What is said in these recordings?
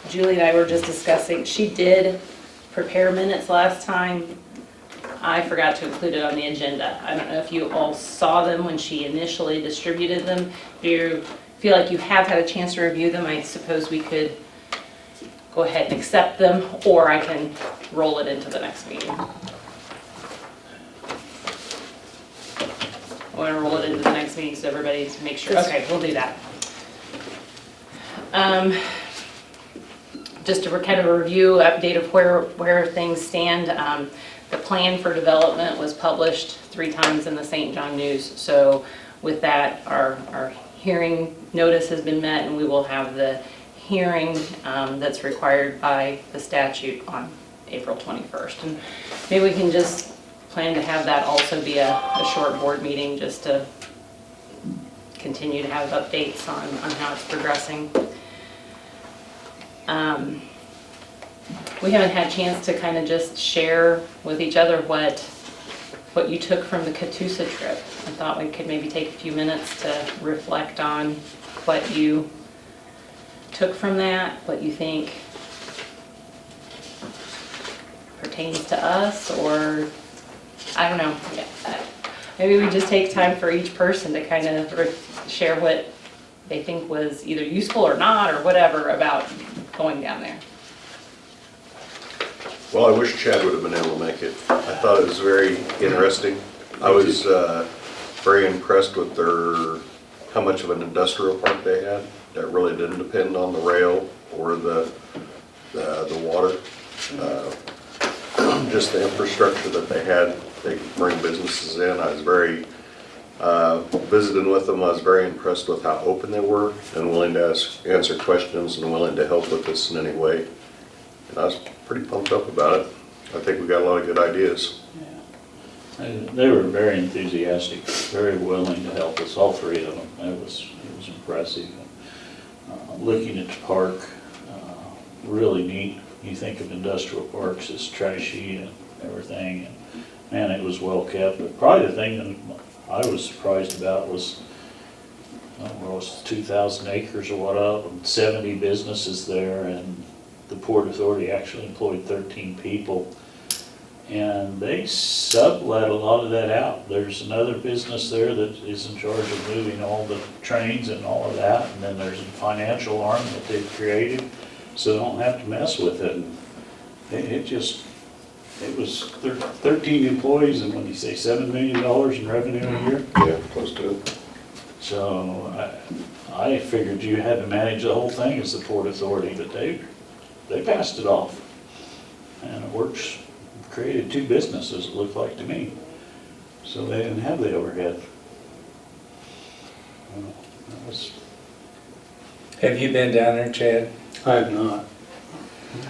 Julie and I were just discussing, she did prepare minutes last time. I forgot to include it on the agenda. I don't know if you all saw them when she initially distributed them. If you feel like you have had a chance to review them, I suppose we could go ahead and accept them, or I can roll it into the next meeting. I want to roll it into the next meeting so everybody makes sure. Okay, we'll do that. Just to kind of a review, update of where things stand. The plan for development was published 3 times in the St. John News. So with that, our hearing notice has been met, and we will have the hearing that's required by the statute on April 21st. And maybe we can just plan to have that also be a short board meeting, just to continue to have updates on how it's progressing. We haven't had a chance to kind of just share with each other what you took from the Catoosa trip. I thought we could maybe take a few minutes to reflect on what you took from that, what you think pertains to us, or I don't know. Maybe we just take time for each person to kind of share what they think was either useful or not, or whatever, about going down there. Well, I wish Chad would have been able to make it. I thought it was very interesting. I was very impressed with how much of an industrial park they had that really didn't depend on the rail or the water. Just the infrastructure that they had, they could bring businesses in. I was very, visiting with them, I was very impressed with how open they were and willing to answer questions and willing to help with us in any way. And I was pretty pumped up about it. I think we got a lot of good ideas. Yeah. They were very enthusiastic, very willing to help us, all 3 of them. It was impressive. Looking at the park, really neat. You think of industrial parks as trashy and everything, and man, it was well kept. But probably the thing that I was surprised about was, it was 2,000 acres or what, and 70 businesses there, and the Port Authority actually employed 13 people, and they sublet a lot of that out. There's another business there that is in charge of moving all the trains and all of that, and then there's a financial arm that they've created so they don't have to mess with it. And it was 13 employees, and when you say $7 million in revenue a year? Yeah, close to it. So I figured you had to manage the whole thing as the Port Authority, but they passed it off, and it works. Created 2 businesses, it looked like to me, so they didn't have the overhead. Have you been down there, Chad? I have not.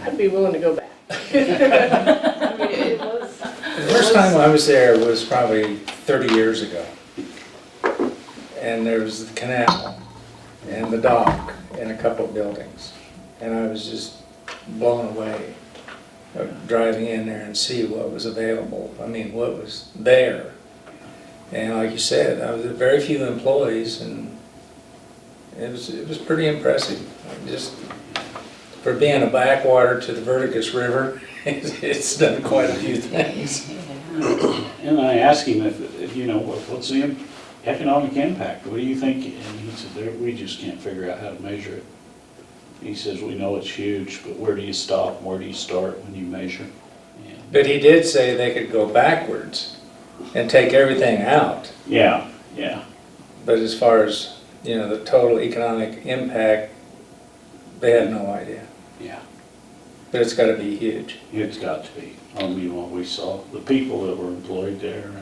I'd be willing to go back. I mean, it was. The first time I was there was probably 30 years ago. And there was the canal and the dock and a couple of buildings. And I was just blown away of driving in there and see what was available. I mean, what was there. And like you said, I was very few employees, and it was pretty impressive. Just for being a backwater to the Verticus River, it's done quite a few things. And I asked him if you know, what's the economic impact? What do you think? And he said, we just can't figure out how to measure it. He says, we know it's huge, but where do you stop and where do you start when you measure? And But he did say they could go backwards and take everything out. yeah, yeah. But as far as, the total economic impact, they had no idea. Yeah, But it's got to be huge. it's got to be. I mean, what we saw, the people that were employed there,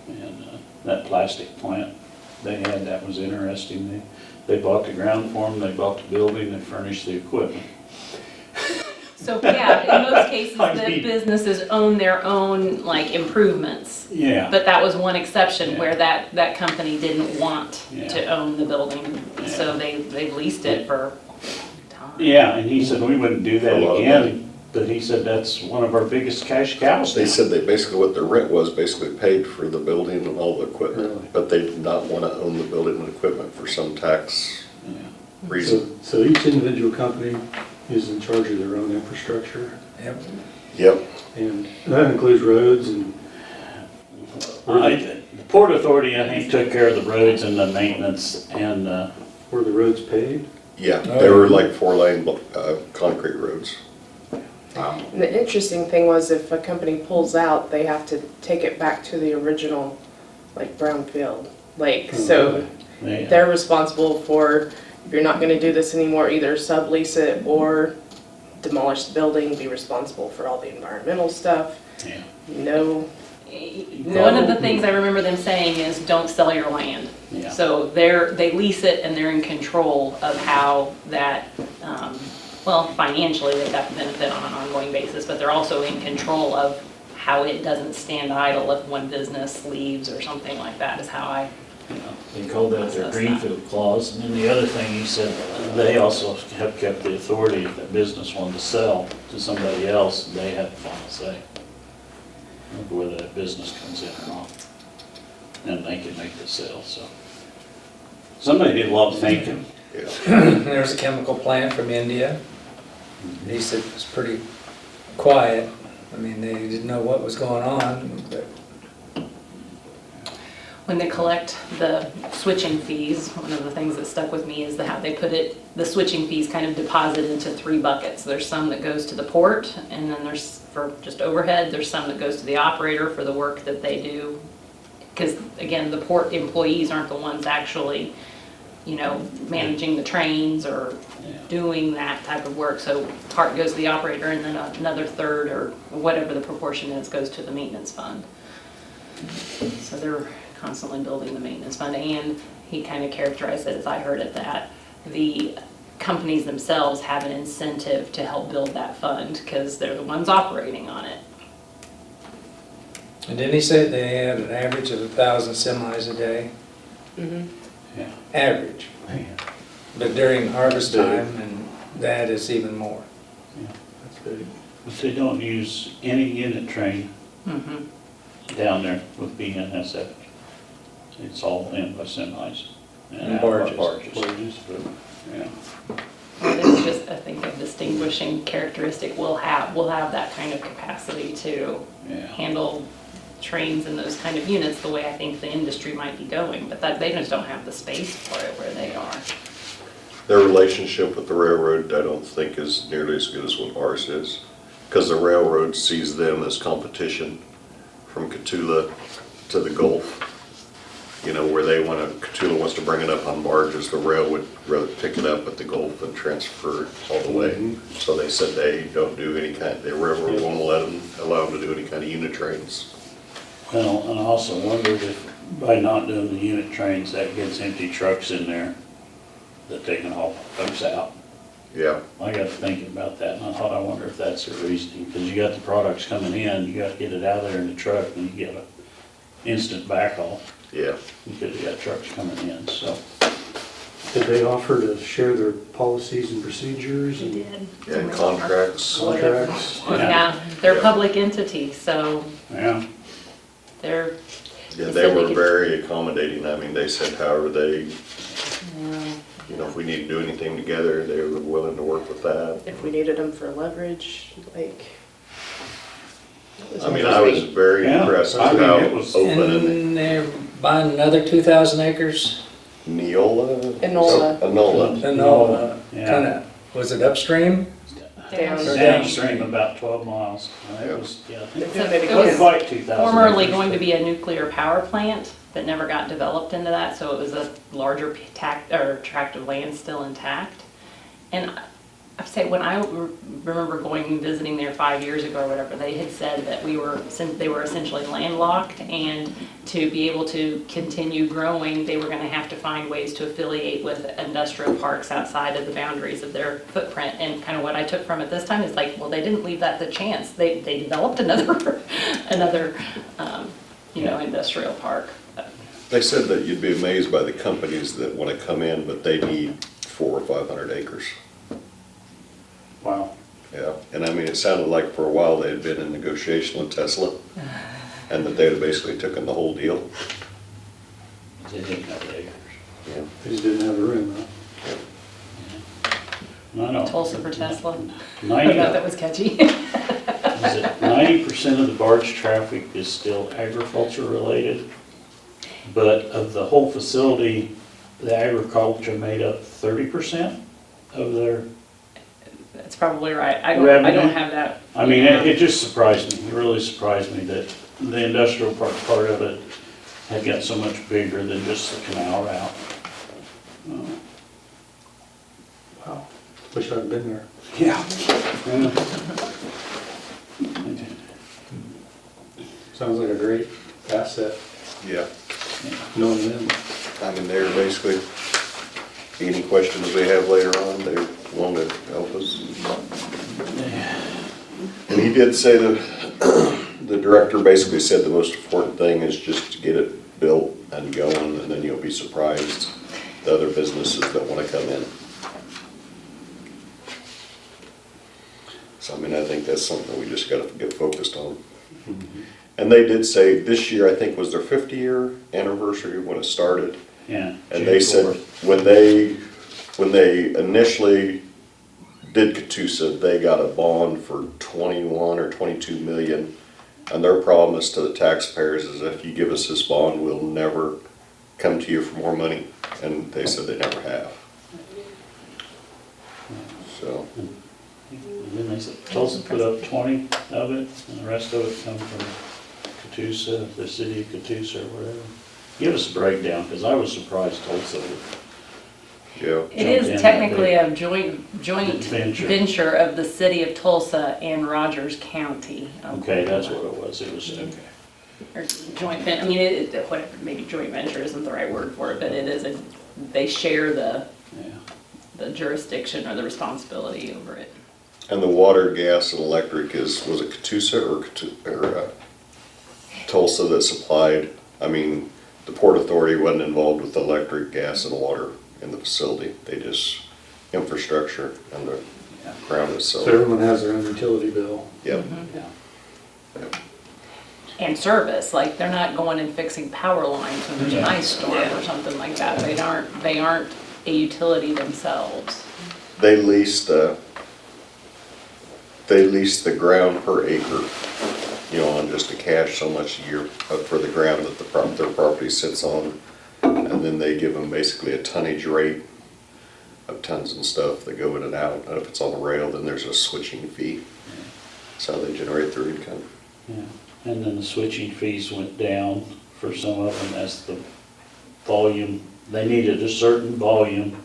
and that plastic plant they had, that was interesting. They bought the ground for them, they bought the building, they furnished the equipment. So yeah, in most cases, the businesses own their own improvements. Yeah. But that was one exception Yeah. where that company didn't want Yeah. to own the building, Yeah. so they leased it for a long time. Yeah, and he said, we wouldn't do that A lot of again, money. but he said that's one of our biggest cash cows now. They said they basically, what their rent was, basically paid for the building and all the equipment, Really? but they did not want to own the building and equipment for some tax Yeah. reason. So each individual company is in charge of their own infrastructure, Yep. Yep, and that includes roads and. The Port Authority, I think, took care of the roads and the maintenance and, Were the roads paved? yeah, Oh, they were yeah. like 4-lane concrete roads. And the interesting thing was if a company pulls out, they have to take it back to the original, like, brownfield. Like, so they, they're responsible for, if you're not gonna do this anymore, either sublease it or demolish the building, be responsible for all the environmental stuff. yeah. No, One of the things I remember them saying is, don't sell your land. Yeah. So they lease it and they're in control of how that, well, financially, they've got the benefit on an ongoing basis, but they're also in control of how it doesn't stand idle if one business leaves or something like that, is how I, They called that their greenfield clause, and then the other thing he said, they also have kept the authority if that business wanted to sell to somebody else, they have the final say. Whether that business comes in or not. And they can make the sale, so. Somebody did a lot of thinking. Yeah. There was a chemical plant from India. He said it was pretty quiet. I mean, they didn't know what was going on, but when they collect the switching fees, one of the things that stuck with me is how they put it, the switching fees kind of deposit into 3 buckets. There's some that goes to the port, and then there's for just overhead, there's some that goes to the operator for the work that they do. Because again, the port employees aren't the ones actually, managing the trains or Yeah. doing that type of work. So part goes to the operator, and then another third, or whatever the proportion is, goes to the maintenance fund. So they're constantly building the maintenance fund, and he kind of characterized it, as I heard it, that the companies themselves have an incentive to help build that fund because they're the ones operating on it. and didn't he say they had an average of 1,000 semis a day? Yeah. Average. Yeah. But during harvest time, and that is even more. That's big. But they don't use any unit train down there with BNSF. It's all in by semis. And barges. Barges, Barges, but yeah. It's just, I think, a distinguishing characteristic. We'll have that kind of capacity to Yeah. handle trains and those kind of units the way I think the industry might be going, but that they just don't have the space for it where they are. Their relationship with the railroad, I don't think is nearly as good as what ours is. Because the railroad sees them as competition from Cotulla to the Gulf. Where Cotulla wants to bring it up on barges, the rail would rather pick it up at the Gulf and transfer it all the way. So they said they don't do any the railroad won't allow them to do any kind of unit trains. Well, and I also wondered if by not doing the unit trains, that gets empty trucks in there that they can haul folks out. Yeah, I got to thinking about that, and I thought, I wonder if that's the reasoning, because you got the products coming in, you got to get it out of there in the truck, and you get an instant backhaul, yeah. because you got trucks coming in, so. did they offer to share their policies and procedures and And contracts. contracts? Yeah, they're a public entity, so Yeah, they're, Yeah, They they said they were could- very accommodating. I mean, they said however if we need to do anything together, they were willing to work with that. if we needed them for leverage, like. I mean, I was very Yeah, impressed I with mean, how it was- open and And they're buying another 2,000 acres? Neola? Enola. Enola. No, Yeah. kind of, was it upstream? Down. downstream about 12 miles. It Yeah. was, yeah, They're it doing it was wasn't again. quite 2,000. formerly acres, going to but- be a nuclear power plant that never got developed into that, so it was a larger tract of land still intact. And I say, when I remember going and visiting there 5 years ago or whatever, they had said that since they were essentially landlocked, and to be able to continue growing, they were gonna have to find ways to affiliate with industrial parks outside of the boundaries of their footprint. And kind of what I took from it this time is like, well, they didn't leave that to chance. They developed another industrial park. They said that you'd be amazed by the companies that want to come in, but they need 400 or 500 acres. Wow. Yeah, and I mean, it sounded like for a while they had been in negotiation with Tesla, and that they had basically taken the whole deal. They didn't have acres. Yeah. They just didn't have the room, huh? I know. Tulsa for Tesla. I 90, thought that was catchy. is it 90% of the barge traffic is still agriculture related? But of the whole facility, the agriculture made up 30% of their, That's probably right. I don't Revenue? have that. I mean, Yeah. it just surprised me. It really surprised me that the industrial part of it had got so much bigger than just the canal route. Wow, wish I'd been there. Yeah. Sounds like a great asset, Yeah, knowing them. I mean, they're basically, any questions we have later on, they want to help us. And he did say that, the director basically said the most important thing is just to get it built and going, and then you'll be surprised the other businesses that want to come in. So, I mean, I think that's something that we just got to get focused on. And they did say this year, I think, was their 50-year anniversary when it started. Yeah. And they said when they initially did Catoosa, they got a bond for 21 or 22 million. And their promise to the taxpayers is if you give us this bond, we'll never come to you for more money. And they said they never have. So, And then they said Tulsa put up 20 of it, and the rest of it come from Catoosa, the city of Catoosa or whatever. Give us a breakdown, because I was surprised Tulsa would. yeah. It Jumped in is technically that a joint Venture. venture of the city of Tulsa and Rogers County. Okay, that's what it was, it was, okay. Or joint ven, I mean, whatever, maybe joint venture isn't the right word for it, but it is they share Yeah. the jurisdiction or the responsibility over it. And the water, gas, and electric was it Catoosa or Tulsa that supplied? I mean, the Port Authority wasn't involved with the electric, gas, and water in the facility. They just, infrastructure and the Yeah. ground So itself. everyone has their own utility bill. Yep. Yeah. And service, like they're not going and fixing power lines when there's an ice storm or something like that. They aren't a utility themselves. They leased the ground per acre, you know, on just to cash so much a year for the ground that their property sits on. And then they give them basically a tonnage rate of tons and stuff that go in and out. And if it's on the rail, then there's a switching fee. That's how they generate their income. Yeah. And then the switching fees went down for some of them as the volume, they needed a certain volume,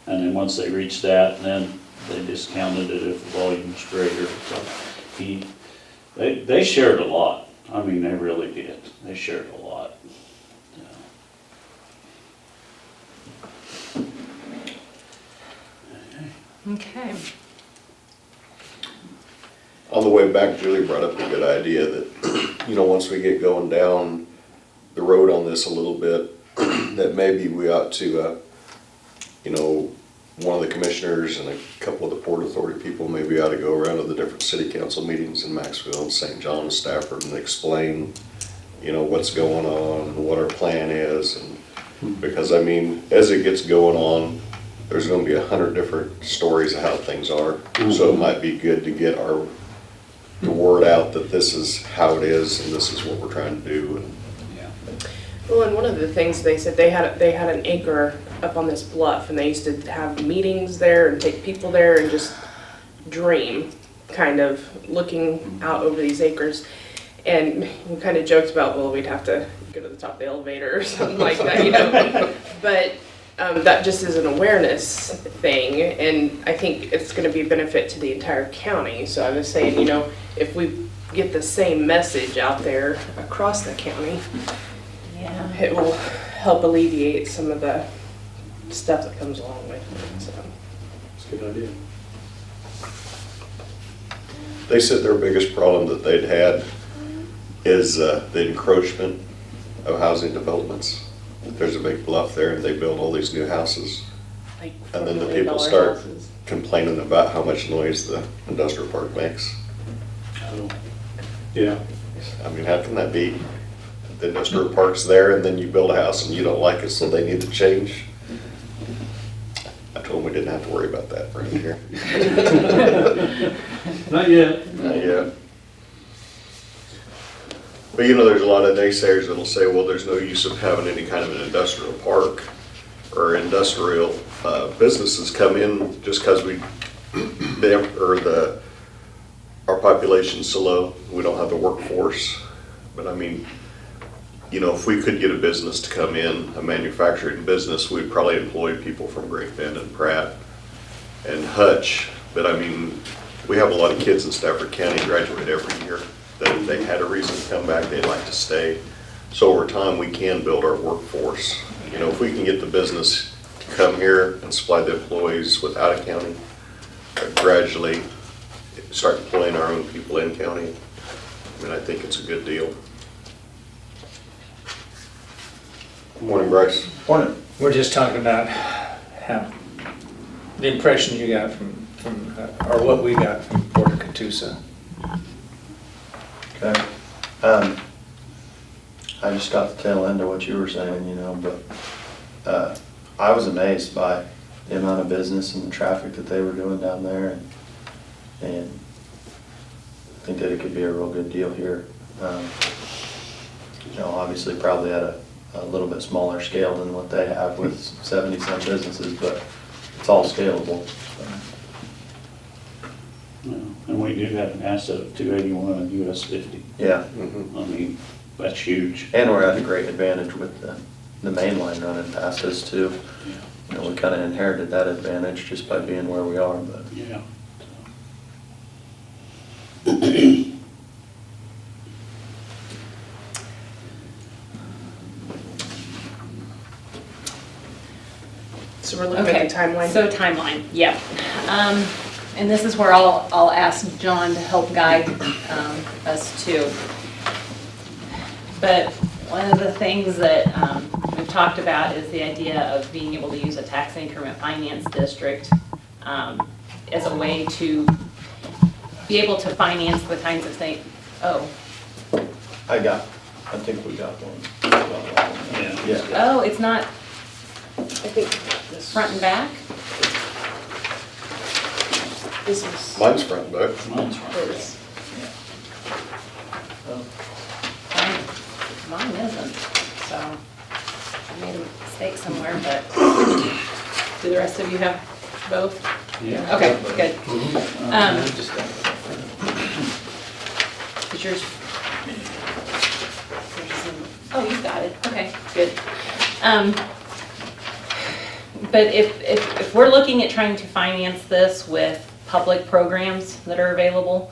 and then once they reached that, then they discounted it if the volume was greater. So they shared a lot. I mean, they really did. They shared a lot. Okay. On the way back, Julie brought up a good idea that, you know, once we get going down the road on this a little bit, that maybe we ought to, you know, one of the commissioners and a couple of the Port Authority people maybe ought to go around to the different city council meetings in Maxville and St. John and Stafford and explain, you know, what's going on and what our plan is. And because, I mean, as it gets going on, there's gonna be 100 different stories of how things are. So it might be good to get the word out that this is how it is and this is what we're trying to do. And Well, and one of the things they said, they had an acre up on this bluff, and they used to have meetings there and take people there and just dream, kind of looking out over these acres. And we kind of joked about, well, we'd have to go to the top of the elevator or something like that, you know. But that just is an awareness thing, and I think it's going to be a benefit to the entire county. So I was saying, you know, if we get the same message out there across the county, Yeah. it will help alleviate some of the stuff that comes along with it, so. It's a good idea. they said their biggest problem that they'd had is the encroachment of housing developments. There's a big bluff there and they build all these new houses. Like And then the $4 people million start houses. complaining about how much noise the industrial park makes. Oh. Yeah, I mean, how can that be? The industrial park's there and then you build a house and you don't like it, so they need to change. I told them we didn't have to worry about that around here. Not yet. Not yet. But you know, there's a lot of naysayers that'll say, well, there's no use of having any kind of an industrial park or industrial businesses come in just because our population's so low, we don't have the workforce. But I mean, you know, if we could get a business to come in, a manufacturing business, we'd probably employ people from Great Bend and Pratt and Hutch. But I mean, we have a lot of kids in Stafford County graduate every year that if they had a reason to come back, they'd like to stay. So over time, we can build our workforce. You know, if we can get the business to come here and supply the employees without a county, gradually start employing our own people in county, I mean, I think it's a good deal. Good morning, Bryce. Morning. We're just talking about how, the impression you got from or what we got from Port of Catoosa. Okay. I just got the tail end of what you were saying, you know, but I was amazed by the amount of business and the traffic that they were doing down there, and I think that it could be a real good deal here. You know, obviously probably at a little bit smaller scale than what they have with 70-some businesses, but it's all scalable. Yeah, and we do have an asset of 281 on US 50. Yeah, I mean, that's huge. and we're at a great advantage with the main line running past us too. You know, we kind of inherited that advantage just by being where we are, but. Yeah. So we're looking Okay, at the timeline. so timeline, yep. And this is where I'll ask John to help guide us too. But one of the things that we've talked about is the idea of being able to use a tax increment finance district as a way to be able to finance the kinds of things. Oh, I think we got one. Yeah. oh, it's not I think this front and back? this is. Mine's front, but Mine's right. This. Mine isn't, so I made a mistake somewhere, but do the rest of you have both? Yeah. Okay, good. Just got Is yours? Oh, you got it, okay, good. But if we're looking at trying to finance this with public programs that are available,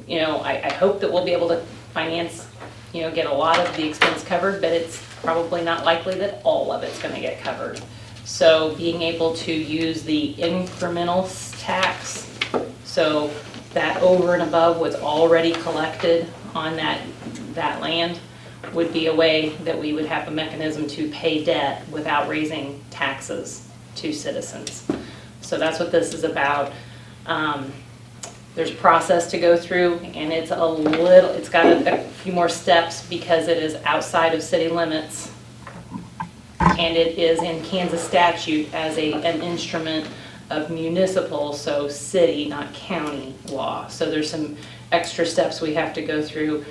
you know, I hope that we'll be able to finance, you know, get a lot of the expense covered, but it's probably not likely that all of it's gonna get covered. So being able to use the incremental tax, so that over and above what's already collected on that land would be a way that we would have a mechanism to pay debt without raising taxes to citizens. So that's what this is about. There's a process to go through, and it's got a few more steps because it is outside of city limits, and it is in Kansas statute as an instrument of municipal, so city, not county law. So there's some extra steps we have to go through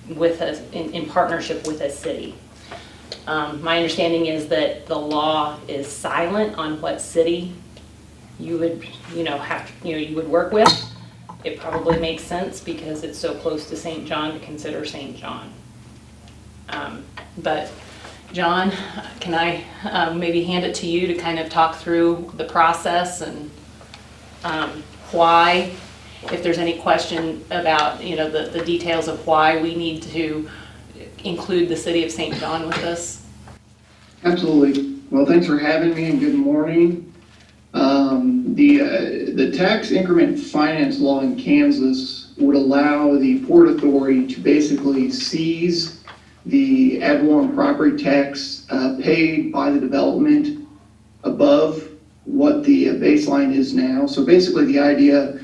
with in partnership with a city. My understanding is that the law is silent on what city you would, you would work with. It probably makes sense because it's so close to St. John to consider St. John. But John, can I maybe hand it to you to kind of talk through the process and why, if there's any question about, you know, the details of why we need to include the city of St. John with this? Absolutely. Well, thanks for having me and good morning. The tax increment finance law in Kansas would allow the Port Authority to basically seize the ad valorem property tax paid by the development above what the baseline is now. So basically the idea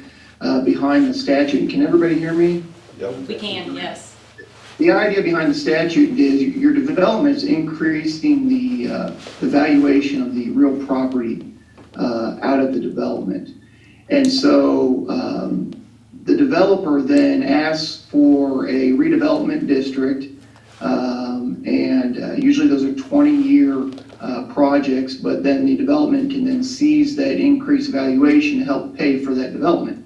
behind the statute, can everybody hear me? yep. We can, yes. The idea behind the statute is your development is increasing the valuation of the real property out of the development. And so the developer then asks for a redevelopment district, and usually those are 20-year projects, but then the development can then seize that increased valuation to help pay for that development.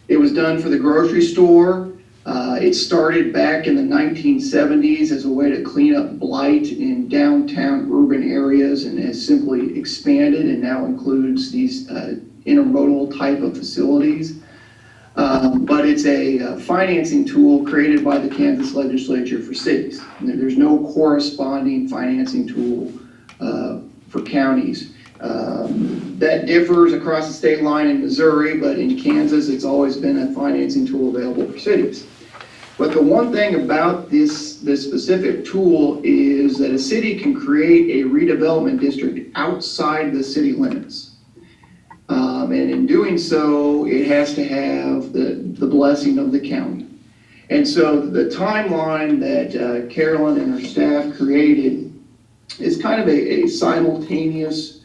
It was done for the grocery store. It started back in the 1970s as a way to clean up blight in downtown urban areas, and has simply expanded and now includes these intermodal type of facilities. But it's a financing tool created by the Kansas legislature for cities. There's no corresponding financing tool for counties. That differs across the state line in Missouri, but in Kansas, it's always been a financing tool available for cities. But the one thing about this specific tool is that a city can create a redevelopment district outside the city limits. And in doing so, it has to have the blessing of the county. And so the timeline that Carolyn and her staff created is kind of a simultaneous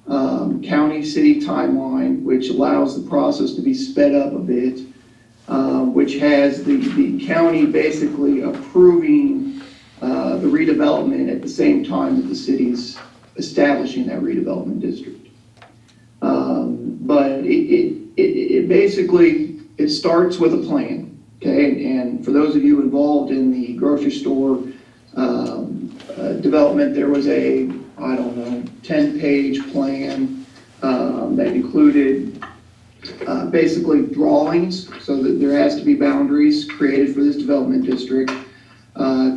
county-city timeline, which allows the process to be sped up a bit, which has the county basically approving the redevelopment at the same time that the city's establishing that redevelopment district. But it basically, it starts with a plan, okay? And for those of you involved in the grocery store development, there was a, I don't know, 10-page plan that included basically drawings, so that there has to be boundaries created for this development district,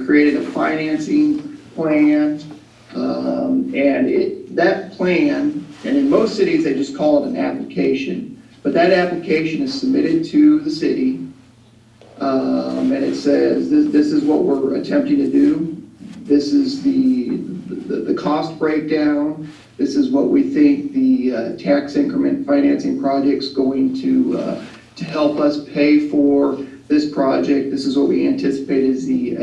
created a financing plan, and that plan, and in most cities they just call it an application, but that application is submitted to the city, and it says this is what we're attempting to do, this is the cost breakdown, this is what we think the tax increment financing project's going to help us pay for this project. This is what we anticipate is the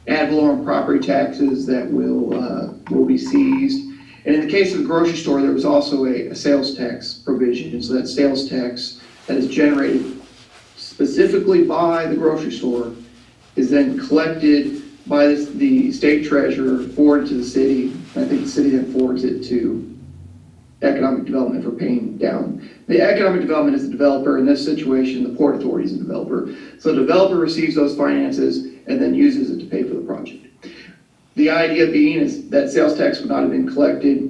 ad valorem property taxes that will be seized. And in the case of the grocery store, there was also a sales tax provision. And so that sales tax that is generated specifically by the grocery store is then collected by the state treasurer, forwarded to the city. I think the city then forwards it to economic development for paying down. The economic development is the developer. In this situation, the Port Authority is the developer. So the developer receives those finances and then uses it to pay for the project. The idea being is that sales tax would not have been collected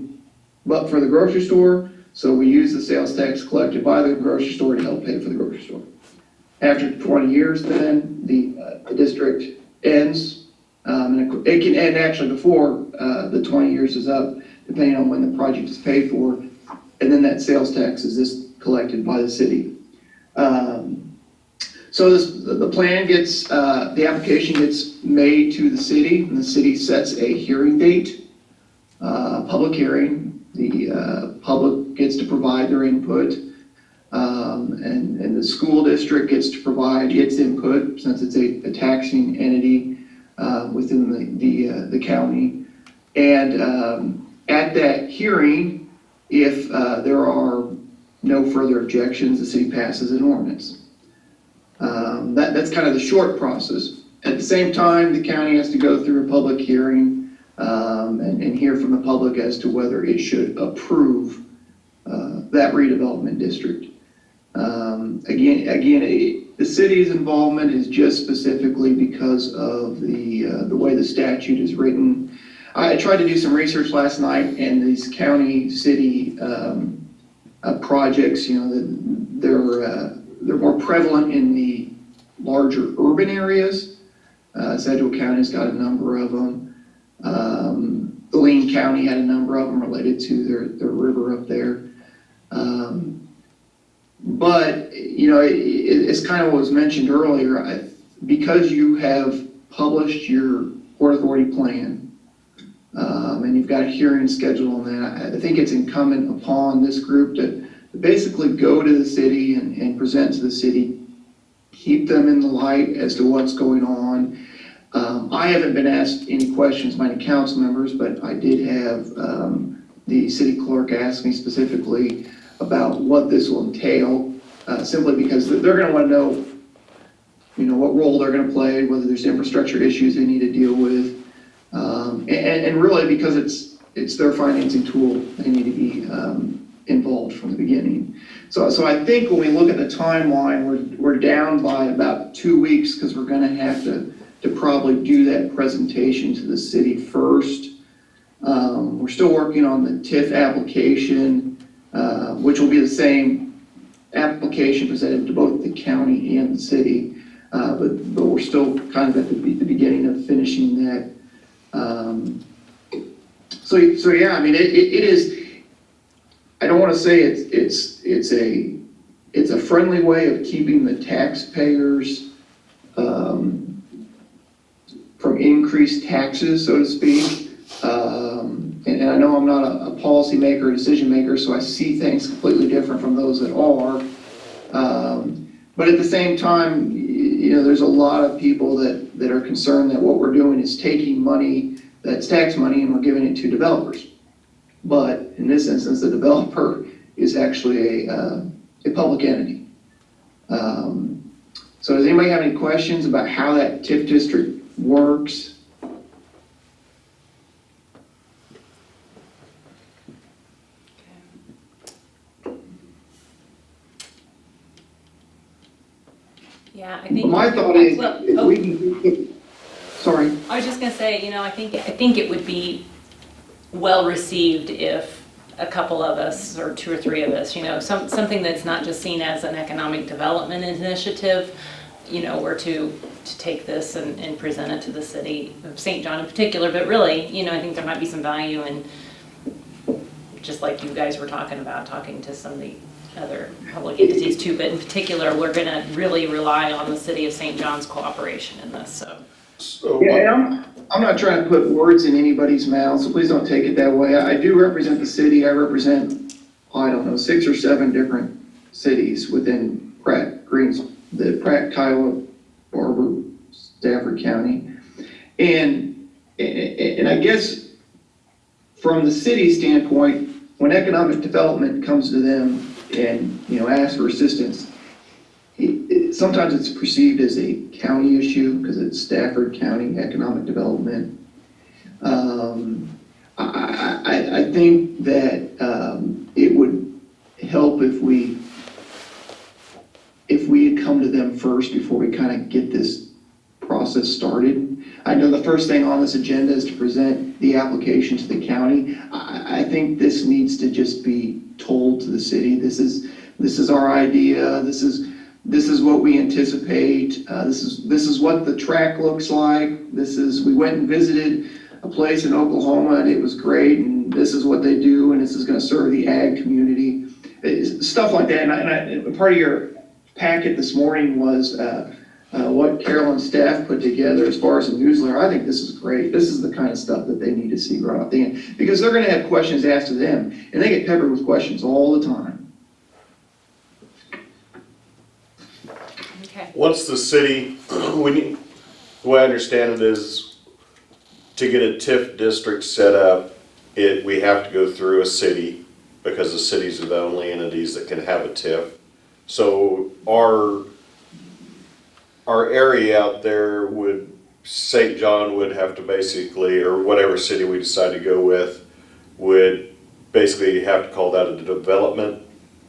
but for the grocery store, so we use the sales tax collected by the grocery store to help pay for the grocery store. After 20 years then, the district ends. And it can end actually before the 20 years is up, depending on when the project is paid for, and then that sales tax is just collected by the city. So the plan gets, the application gets made to the city, and the city sets a hearing date, public hearing. The public gets to provide their input, and the school district gets to provide its input, since it's a taxing entity within the county. And at that hearing, if there are no further objections, the city passes an ordinance. That's kind of the short process. At the same time, the county has to go through a public hearing and hear from the public as to whether it should approve that redevelopment district. Again, the city's involvement is just specifically because of the way the statute is written. I tried to do some research last night, and these county city projects, they're more prevalent in the larger urban areas. Sedgwick County's got a number of them. Lee County had a number of them related to their river up there. But, it's kind of what was mentioned earlier, because you have published your Port Authority plan, and you've got a hearing scheduled on that, I think it's incumbent upon this group to basically go to the city and present to the city, keep them in the light as to what's going on. I haven't been asked any questions by any council members, but I did have the city clerk asked me specifically about what this will entail, simply because they're gonna wanna know, what role they're gonna play, whether there's infrastructure issues they need to deal with. And really because it's their financing tool, they need to be involved from the beginning. So I think when we look at the timeline, we're down by about 2 weeks because we're gonna have to probably do that presentation to the city first. We're still working on the TIF application, which will be the same application presented to both the county and the city. But we're still kind of at the beginning of finishing that. So yeah, I mean, it is, I don't want to say it's a friendly way of keeping the taxpayers from increased taxes, so to speak. And I know I'm not a policymaker, a decision maker, so I see things completely different from those that are. But at the same time, there's a lot of people that are concerned that what we're doing is taking money that's tax money and we're giving it to developers. But in this instance, the developer is actually a public entity. So does anybody have any questions about how that TIF district works? Yeah, I think. My thought is, Well, if oh. we can, sorry. I was just gonna say, I think it would be well received if a couple of us, or 2 or 3 of us, something that's not just seen as an economic development initiative, were to take this and present it to the city of St. John in particular, but really, I think there might be some value in, just like you guys were talking to some of the other public entities too, but in particular, we're gonna really rely on the city of St. John's cooperation in this, so. Yeah, and I'm not trying to put words in anybody's mouth, so please don't take it that way. I do represent the city. I represent, 6 or 7 different cities within Pratt, Kiowa, Barber, Stafford County. And I guess from the city standpoint, when economic development comes to them and, asks for assistance, sometimes it's perceived as a county issue because it's Stafford County economic development. I think that it would help if we had come to them first before we kind of get this process started. I know the first thing on this agenda is to present the application to the county. I think this needs to just be told to the city. This is our idea. This is what we anticipate. This is what the track looks like. We went and visited a place in Oklahoma and it was great, and this is what they do, and this is going to serve the ag community. Stuff like that. And part of your packet this morning was what Carolyn's staff put together as far as a newsletter. I think this is great. This is the kind of stuff that they need to see right off the end, because they're going to have questions asked to them, and they get peppered with questions all the time. Okay. Once the city, the way I understand it is, to get a TIF district set up, we have to go through a city, because the cities are the only entities that can have a TIF. So our area out there St. John would have to basically, or whatever city we decide to go with, would basically have to call that a development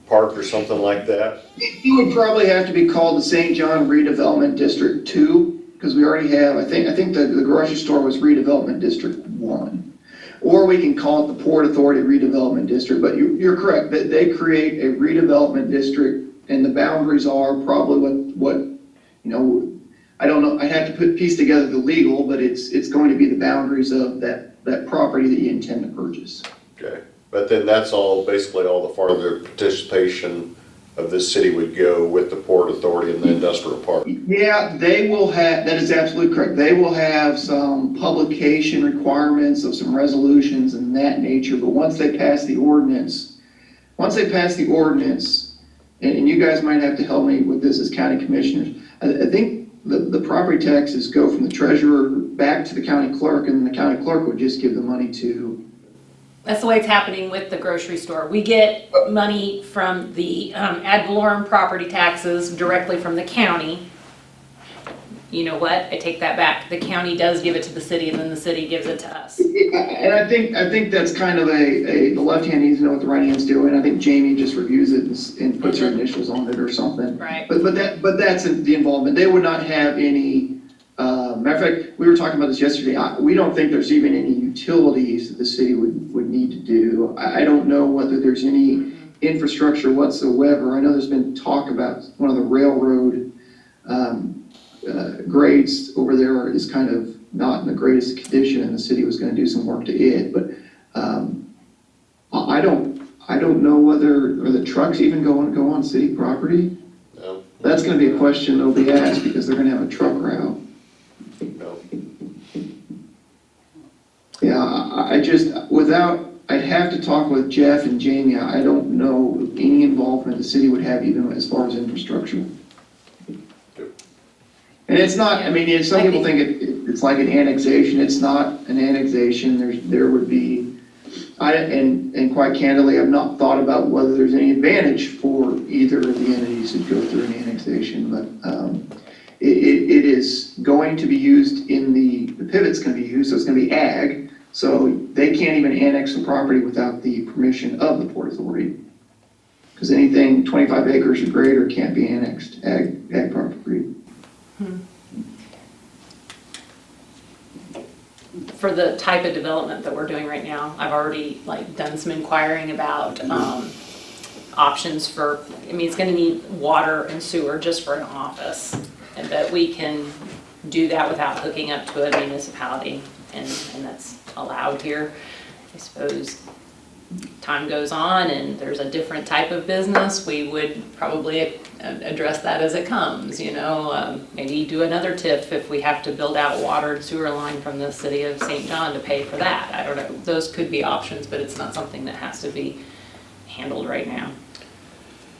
park or something like that. You would probably have to be called the St. John Redevelopment District 2, because we already have, I think the grocery store was Redevelopment District 1. Or we can call it the Port Authority Redevelopment District, but you're correct, that they create a redevelopment district, and the boundaries are probably what I don't know, I'd have to piece together the legal, but it's going to be the boundaries of that property that you intend to purchase. Okay, but then that's basically all the farther participation of this city would go with the Port Authority and the industrial park. Yeah, they will have, that is absolutely correct. They will have some publication requirements of some resolutions and that nature, but once they pass the ordinance, and you guys might have to help me with this as county commissioners, I think the property taxes go from the treasurer back to the county clerk, and the county clerk would just give the money to That's the way it's happening with the grocery store. We get money from the ad valorem property taxes directly from the county. You know what? I take that back. The county does give it to the city, and then the city gives it to us. And I think that's kind of the left hand needs to know what the right hand's doing. I think Jamie just reviews it and puts her initials on it or something. Right. But that's the involvement. They would not have any, matter of fact, we were talking about this yesterday. We don't think there's even any utilities that the city would need to do. I don't know whether there's any infrastructure whatsoever. I know there's been talk about one of the railroad, grades over there is kind of not in the greatest condition, and the city was gonna do some work to it, but, I don't know whether, are the trucks even go on city property? No, That's gonna be a question that'll be asked, because they're gonna have a truck route. no. Yeah, I just, I'd have to talk with Jeff and Jamie. I don't know any involvement the city would have even as far as infrastructure. And it's not, I mean, some people think it's like an annexation. It's not an annexation. There would be, and quite candidly, I've not thought about whether there's any advantage for either of the entities that go through an annexation, but it is going to be used the pivot's gonna be used, so it's gonna be ag, so they can't even annex the property without the permission of the Port Authority. Because anything 25 acres or greater can't be annexed, ag property. For the type of development that we're doing right now, I've already done some inquiring about options for, I mean, it's gonna need water and sewer just for an office. And that we can do that without hooking up to a municipality, and that's allowed here. I suppose time goes on and there's a different type of business, we would probably address that as it comes, maybe do another TIF if we have to build out a water and sewer line from the city of St. John to pay for that. I don't know, those could be options, but it's not something that has to be handled right now.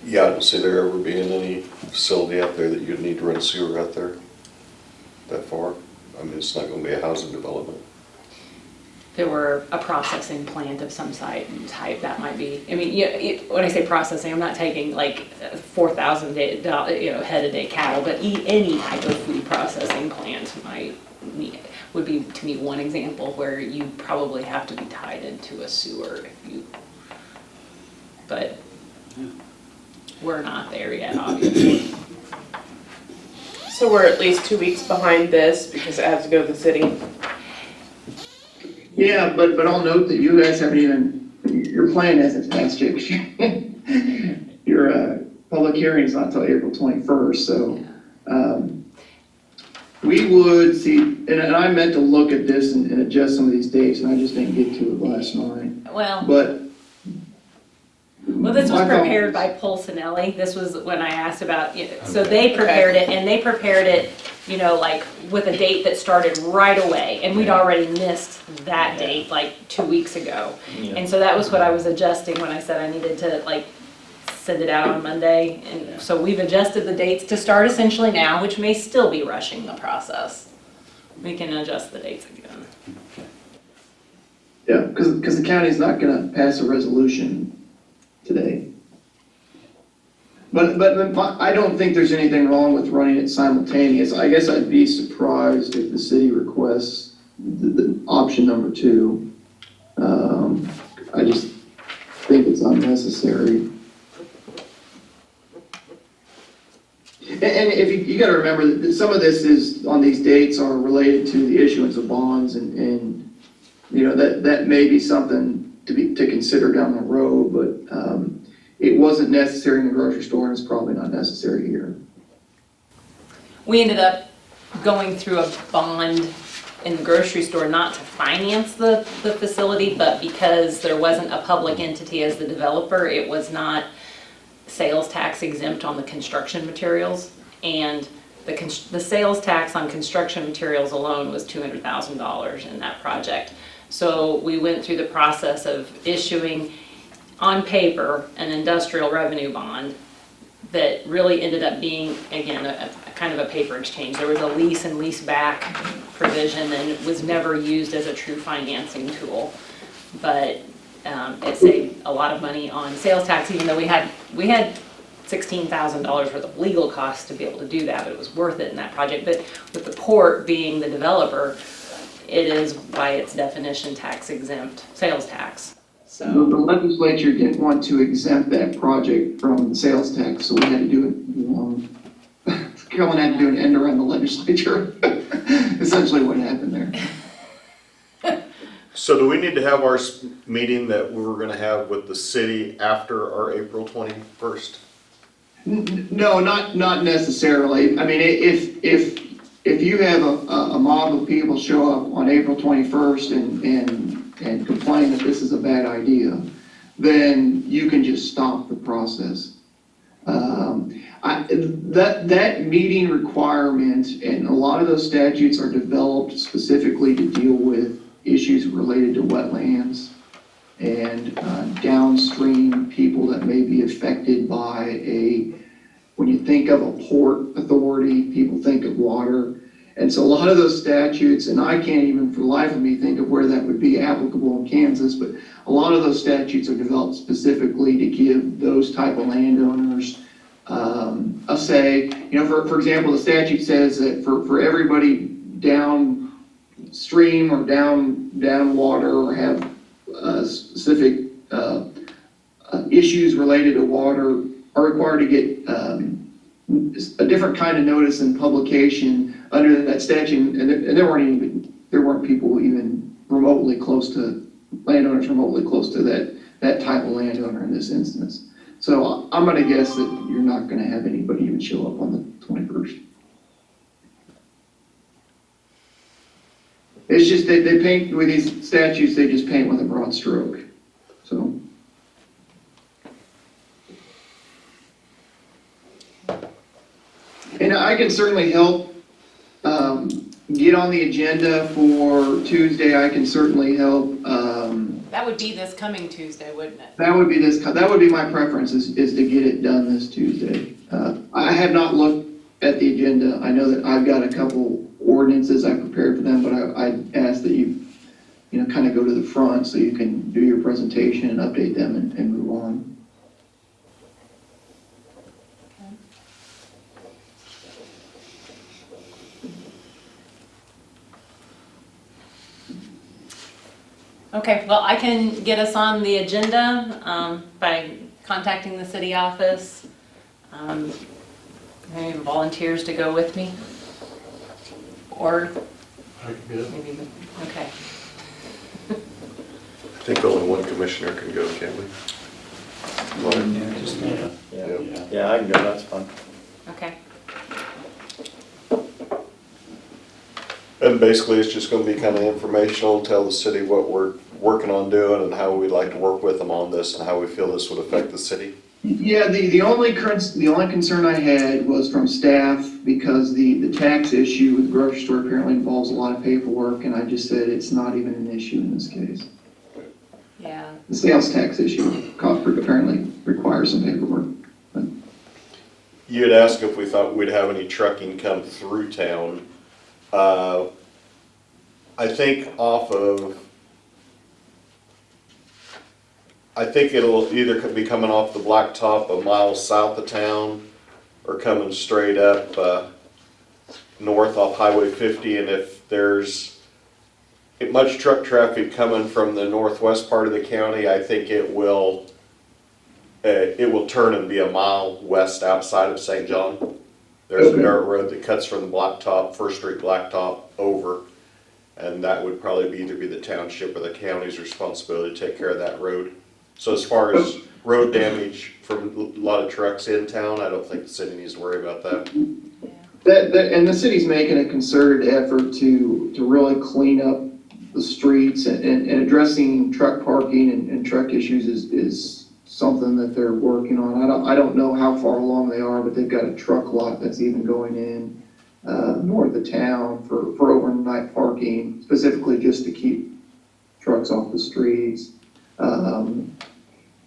Yeah, I don't see there ever being any facility out there that you'd need to run sewer out there that far. I mean, it's not gonna be a housing development. There were a processing plant of some type, that might be, I mean, when I say processing, I'm not taking 4,000 head a day cattle, but any type of food processing plant would be, to me, one example where you probably have to be tied into a sewer but we're not there yet, obviously. So we're at least 2 weeks behind this because it has to go to the city. Yeah, but I'll note that you guys haven't even, your plan hasn't passed yet. Your public hearing's not until April 21st, so we would see, and I meant to look at this and adjust some of these dates, and I just didn't get to it last night. Well, this was prepared by Polsinelli. This was when I asked about, so they prepared it, and they prepared it, with a date that started right away, and we'd already missed that date 2 weeks ago. And so that was what I was adjusting when I said I needed to send it out on Monday. And so we've adjusted the dates to start essentially now, which may still be rushing the process. We can adjust the dates again. Yeah, because the county's not gonna pass a resolution today. But I don't think there's anything wrong with running it simultaneous. I guess I'd be surprised if the city requests the option number 2. I just think it's unnecessary. And if you gotta remember that some of this is, on these dates, are related to the issuance of bonds, and that may be something to consider down the road, but it wasn't necessary in the grocery store, and it's probably not necessary here. We ended up going through a bond in the grocery store, not to finance the facility, but because there wasn't a public entity as the developer, it was not sales tax exempt on the construction materials, and the sales tax on construction materials alone was $200,000 in that project. So we went through the process of issuing, on paper, an industrial revenue bond that really ended up being, again, a kind of a paper exchange. There was a lease and lease back provision, and it was never used as a true financing tool. But It saved a lot of money on sales tax, even though we had $16,000 worth of legal costs to be able to do that, but it was worth it in that project. But with the port being the developer, it is by its definition tax exempt, sales tax. The So, legislature didn't want to exempt that project from the sales tax, so we had to do it, Carolyn had to do an end around the legislature. Essentially what happened there. So do we need to have our meeting that we were gonna have with the city after our April 21st? No, not necessarily. I mean, if you have a mob of people show up on April 21st and complain that this is a bad idea, then you can just stop the process. That meeting requirement, and a lot of those statutes are developed specifically to deal with issues related to wetlands and downstream people that may be affected by when you think of a port authority, people think of water. And so a lot of those statutes, and I can't even for the life of me think of where that would be applicable in Kansas, but a lot of those statutes are developed specifically to give those type of landowners a say. You know, for example, the statute says that for everybody downstream or down water or have specific issues related to water are required to get a different kind of notice and publication under that statute, and there weren't people even remotely close to, landowners remotely close to that type of landowner in this instance. So I'm gonna guess that you're not gonna have anybody even show up on the 21st. It's just that they paint, with these statutes, they just paint with a broad stroke, so. And I can certainly help get on the agenda for Tuesday. I can certainly help. that would be this coming Tuesday, wouldn't it? That would be my preference is to get it done this Tuesday. I have not looked at the agenda. I know that I've got a couple ordinances I prepared for them, but I asked that you kind of go to the front so you can do your presentation and update them and move on. Okay, well, I can get us on the agenda by contacting the city office. Any volunteers to go with me? Or I could do it. maybe, okay. I think only one commissioner can go, can't we? Yeah, I can go, that's fine. Okay. And basically, it's just gonna be kind of informational, tell the city what we're working on doing and how we'd like to work with them on this and how we feel this would affect the city. Yeah, the only concern I had was from staff because the tax issue with the grocery store apparently involves a lot of paperwork, and I just said it's not even an issue in this case. Yeah. The sales tax issue apparently requires some paperwork. But You had asked if we thought we'd have any trucking come through town. I think it'll either be coming off the blacktop a mile south of town or coming straight up north off Highway 50. And if there's much truck traffic coming from the northwest part of the county, I think it will turn and be a mile west outside of St. John. There's a dirt road that cuts from the blacktop, First Street blacktop over, and that would probably either be the township or the county's responsibility to take care of that road. So as far as road damage from a lot of trucks in town, I don't think the city needs to worry about that. and the city's making a concerted effort to really clean up the streets and addressing truck parking and truck issues is something that they're working on. I don't know how far along they are, but they've got a truck lot that's even going in north of town for overnight parking, specifically just to keep trucks off the streets.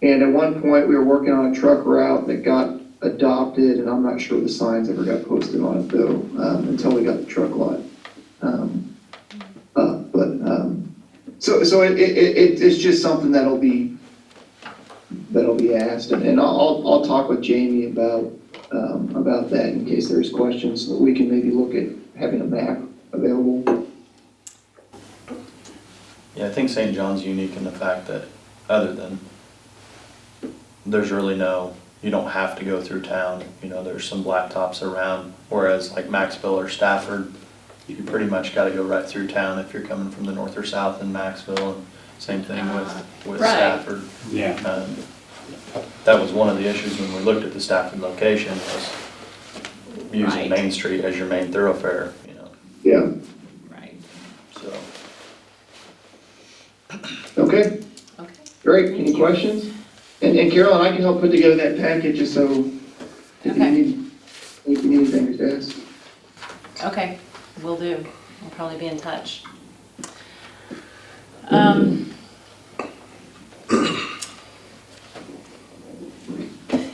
And at one point, we were working on a truck route that got adopted, and I'm not sure the signs ever got posted on it though, until we got the truck lot. So it's just something that'll be be asked. And I'll talk with Jamie about that in case there's questions, so that we can maybe look at having a map available. Yeah, I think St. John's unique in the fact that, other than, there's really no, you don't have to go through town, you know, there's some blacktops around, whereas like Maxville or Stafford, you pretty much gotta go right through town if you're coming from the north or south in Maxville, and same thing with Right. Stafford. Yeah. That was one of the issues when we looked at the Stafford location, was using Right. Main Street as your main thoroughfare, you know, Yeah, Right, so. okay, okay. great. Thank Any you. questions? And Carolyn, I can help put together that package, just so if you Okay. need anything, just ask. Okay, will do. I'll probably be in touch.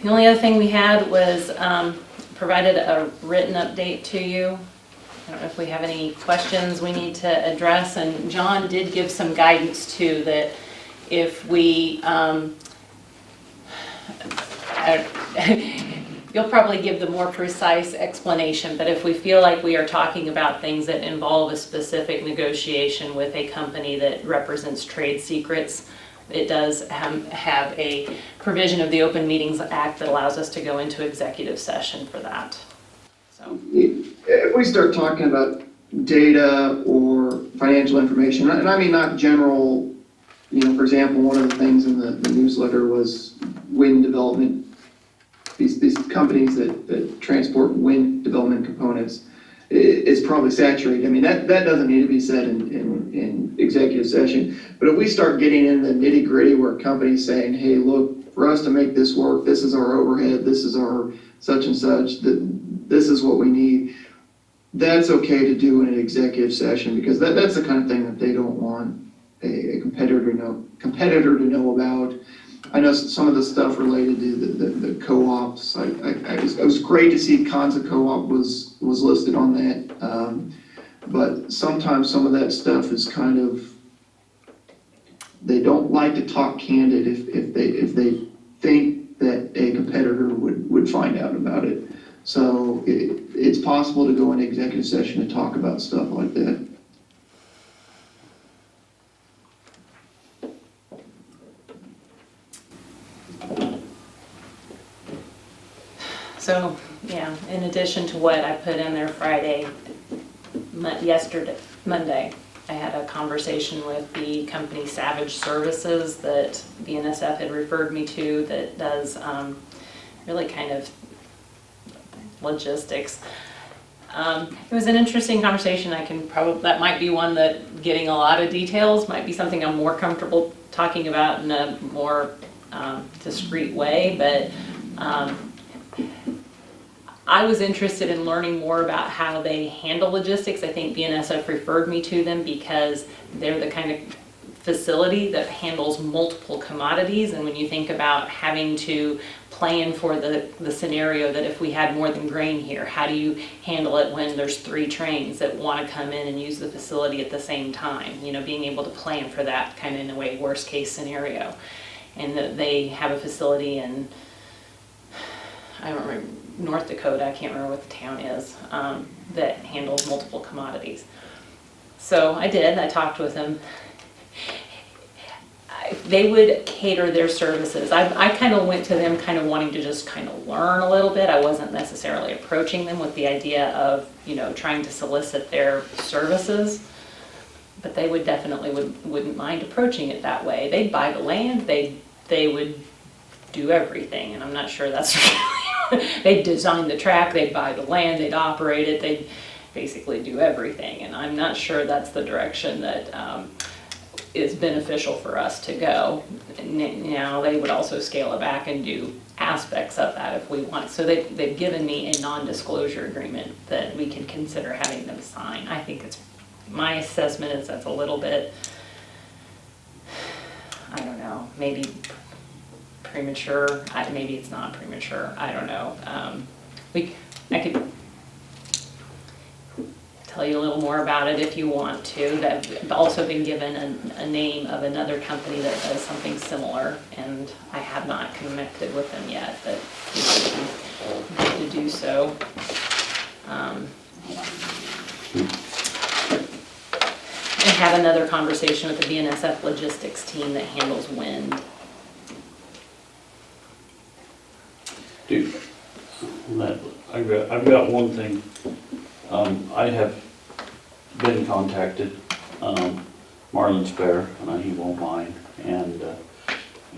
The only other thing we had was provided a written update to you. I don't know if we have any questions we need to address, and John did give some guidance too, that if we, you'll probably give the more precise explanation, but if we feel like we are talking about things that involve a specific negotiation with a company that represents trade secrets, it does have a provision of the Open Meetings Act that allows us to go into executive session for that. So, If we start talking about data or financial information, and I mean not general, you know, for example, one of the things in the newsletter was wind development. These companies that transport wind development components is probably saturated. I mean, that doesn't need to be said in executive session. But if we start getting in the nitty gritty where companies saying, hey, look, for us to make this work, this is our overhead, this is our such and such, this is what we need, that's okay to do in an executive session, because that's the kind of thing that they don't want a competitor to know about. I know some of the stuff related to the co-ops. It was great to see Kansa Co-op was listed on that. But sometimes some of that stuff is kind of, they don't like to talk candid if they think that a competitor would find out about it. So it's possible to go into executive session to talk about stuff like that. so yeah, in addition to what I put in there Friday, Monday, I had a conversation with the company Savage Services that Vnsf had referred me to, that does really kind of logistics. It was an interesting conversation. That might be one that getting a lot of details might be something I'm more comfortable talking about in a more discreet way, but I was interested in learning more about how they handle logistics. I think BNSF referred me to them because they're the kind of facility that handles multiple commodities, and when you think about having to plan for the scenario that if we had more than grain here, how do you handle it when there's 3 trains that want to come in and use the facility at the same time? You know, being able to plan for that kind of, in a way, worst case scenario. And that they have a facility in, I don't remember, North Dakota, I can't remember what the town is, that handles multiple commodities. So I talked with them. They would cater their services. I kind of went to them kind of wanting to just kind of learn a little bit. I wasn't necessarily approaching them with the idea of, you know, trying to solicit their services, but they would definitely wouldn't mind approaching it that way. They'd buy the land, they would do everything, and I'm not sure that's really, they'd design the track, they'd buy the land, they'd operate it, they'd basically do everything, and I'm not sure that's the direction that is beneficial for us to go. Now, they would also scale it back and do aspects of that if we want. So they've given me a non-disclosure agreement that we can consider having them sign. I think my assessment is that's a little bit, I don't know, maybe premature. Maybe it's not premature. I don't know. I could tell you a little more about it if you want to. I've also been given a name of another company that does something similar, and I have not connected with them yet, but I'm going to do so. And have another conversation with the Vnsf logistics team that handles wind. Dude, I've got one thing. I have been contacted, Marlon's bear, and he won't mind, and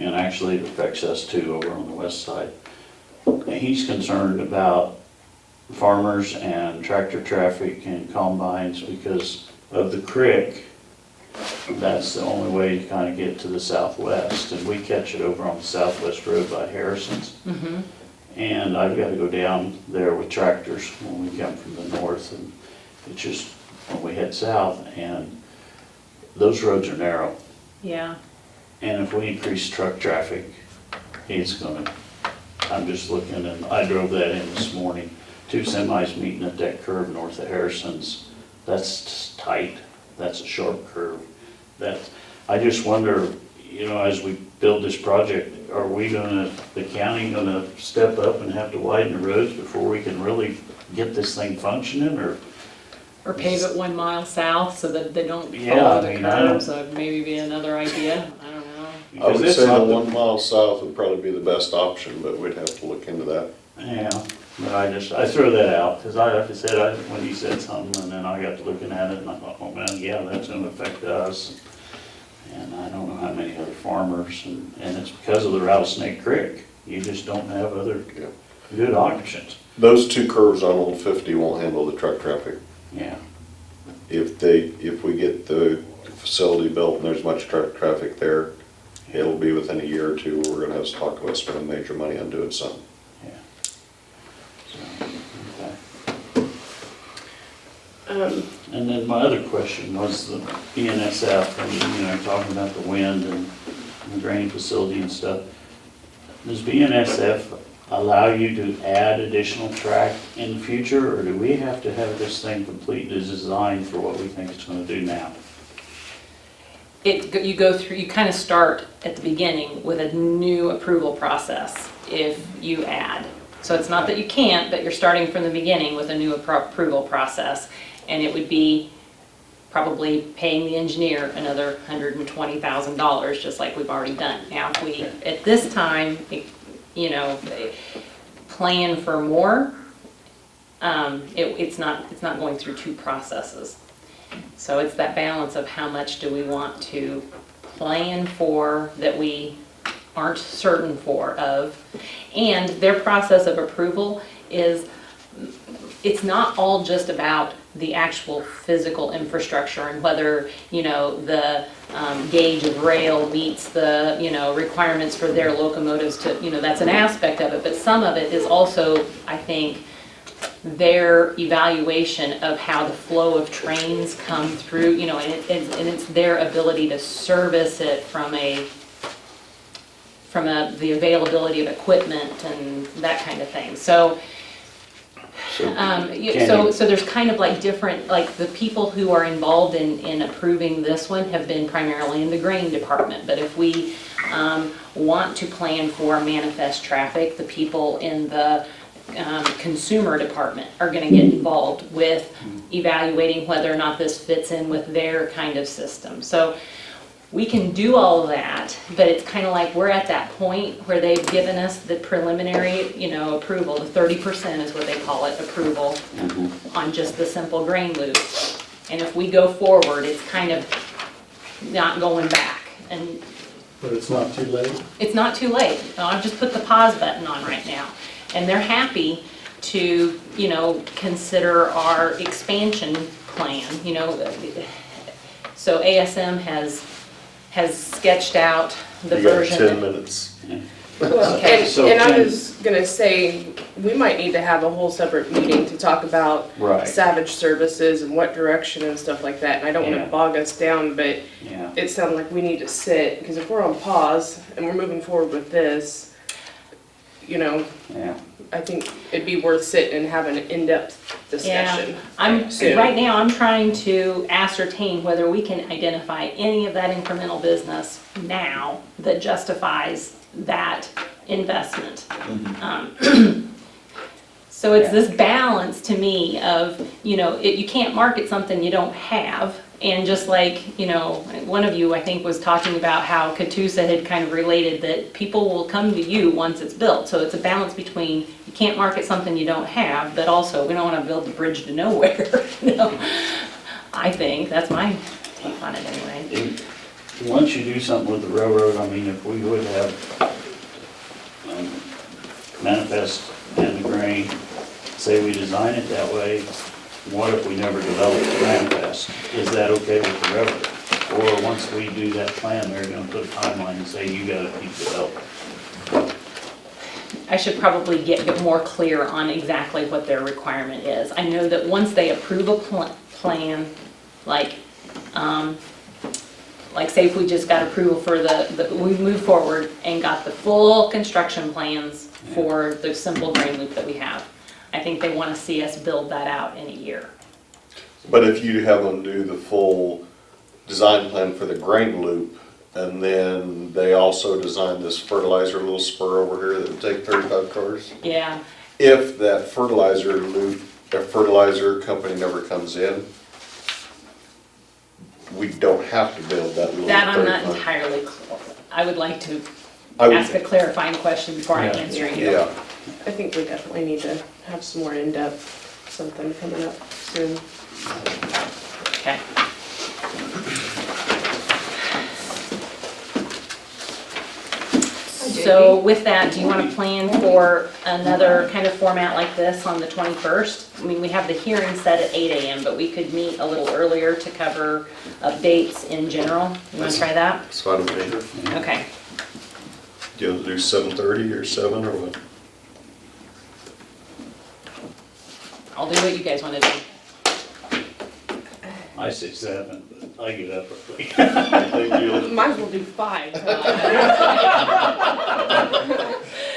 actually it affects us too over on the west side. He's concerned about farmers and tractor traffic and combines because of the creek. That's the only way to kind of get to the southwest, and we catch it over on the southwest road by Harrison's. Mm-hmm. And I've got to go down there with tractors when we come from the north, and it's just when we head south, and those roads are narrow. Yeah. And if we increase truck traffic, it's gonna, I'm just looking, and I drove that in this morning, 2 semis meeting at that curve north of Harrison's. That's just tight, that's a sharp curve. I just wonder, you know, as we build this project, are we gonna, the county gonna step up and have to widen the roads before we can really get this thing functioning, or? Or pave it 1 mile south so that they don't Yeah, follow I the mean, I don't- curves, would maybe be another idea, I don't know. I Because would it's say the not 1 mile south would probably be the best option, but we'd have to look into that. Yeah, but I threw that out, because like I said, when you said something, and then I got to looking at it, and I thought, oh man, yeah, that's gonna affect us. And I don't know how many other farmers, and it's because of the Rattlesnake Creek. You just don't have other Yeah. good options. Those 2 curves on Old 50 won't handle the truck traffic. Yeah, If we get the facility built and there's much truck traffic there, it'll be within a year or 2 where we're gonna have to talk about spending major money on doing something. yeah. So, okay. And then my other question was the BNSF, and you know, talking about the wind and the drainage facility and stuff. Does BNSF allow you to add additional track in the future, or do we have to have this thing completely designed for what we think it's gonna do now? You kind of start at the beginning with a new approval process if you add. So it's not that you can't, but you're starting from the beginning with a new approval process. And it would be probably paying the engineer another $120,000, just like we've already done. Now, if we, at this time, you know, plan for more, it's not going through 2 processes. So it's that balance of how much do we want to plan for that we aren't certain of. And their process of approval is, it's not all just about the actual physical infrastructure and whether, you know, the gauge of rail meets the, you know, requirements for their locomotives to, you know, that's an aspect of it. But some of it is also, I think, their evaluation of how the flow of trains come through, you know, and it's their ability to service it from the availability of equipment and that kind of thing. So so there's kind of like different, like the people who are involved in approving this one have been primarily in the grain department. But if we want to plan for manifest traffic, the people in the consumer department are going to get involved with evaluating whether or not this fits in with their kind of system. So we can do all of that, but it's kind of like we're at that point where they've given us the preliminary, you know, approval. The 30% is what they call it, approval on just the simple grain loop. And if we go forward, it's kind of not going back. And But it's not too late? it's not too late. I've just put the pause button on right now. And they're happy to, you know, consider our expansion plan, you know. So ASM has sketched out the You got version. 10 minutes. Well, Okay, so and I Ken- was gonna say, we might need to have a whole separate meeting to talk about Right. Savage Services and what direction and stuff like that. And I don't Yeah. wanna bog us down, but Yeah, it sounds like we need to sit, because if we're on pause and we're moving forward with this, you know, Yeah. I think it'd be worth sitting and having an in-depth discussion. soon. Right now, I'm trying to ascertain whether we can identify any of that incremental business now that justifies that investment. So it's this balance to me of, you know, you can't market something you don't have. And just like, you know, one of you, I think, was talking about how Catoosa had kind of related that people will come to you once it's built. So it's a balance between, you can't market something you don't have, but also we don't want to build the bridge to nowhere, you know? I think, that's my take on it anyway. Once you do something with the railroad, I mean, if we would have manifest and the grain, say we design it that way, what if we never develop the manifest? Is that okay with the railroad? Or once we do that plan, they're gonna put a timeline and say, you gotta keep developing? I should probably get more clear on exactly what their requirement is. I know that once they approve a plan, like say if we just got approval for we moved forward and got the full construction plans for the simple grain loop that we have. I think they want to see us build that out in a year. But if you have them do the full design plan for the grain loop, and then they also design this fertilizer little spur over here that would take 35 cars, Yeah, if that fertilizer loop, if fertilizer company never comes in, we don't have to build that little 35. that I'm not entirely clear. I would like to I would- ask a clarifying question before I answer you. Yeah, I think we definitely need to have some more in-depth, something coming up soon. Okay. So with that, do you want to plan for another kind of format like this on the 21st? I mean, we have the hearing set at 8 a.m., but we could meet a little earlier to cover updates in general. You want to try that? it's fine with me. Okay. Do you want to do 7:30 or 7 or what? I'll do what you guys want to do. I say 7, but I get up early. Thank you. Might as well do 5. I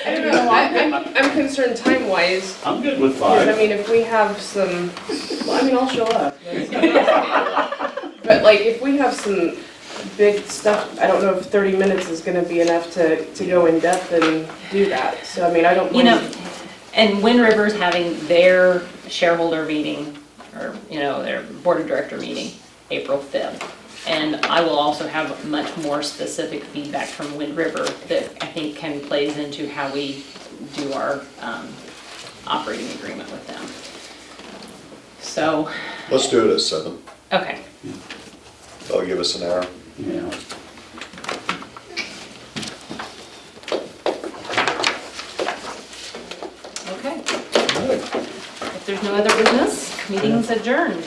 don't know, I'm concerned time-wise. I'm good with I 5. mean, if we have some, well, I mean, I'll show up. But like, if we have some big stuff, I don't know if 30 minutes is gonna be enough to go in depth and do that. So, I mean, I don't You know, mind. and Wind River's having their shareholder meeting, or, you know, their board of director meeting, April 5th. And I will also have much more specific feedback from Wind River that I think can plays into how we do our operating agreement with them. So, Let's do it at 7. okay. That'll give us an hour. Yeah. Okay. If there's no other business, meeting's adjourned.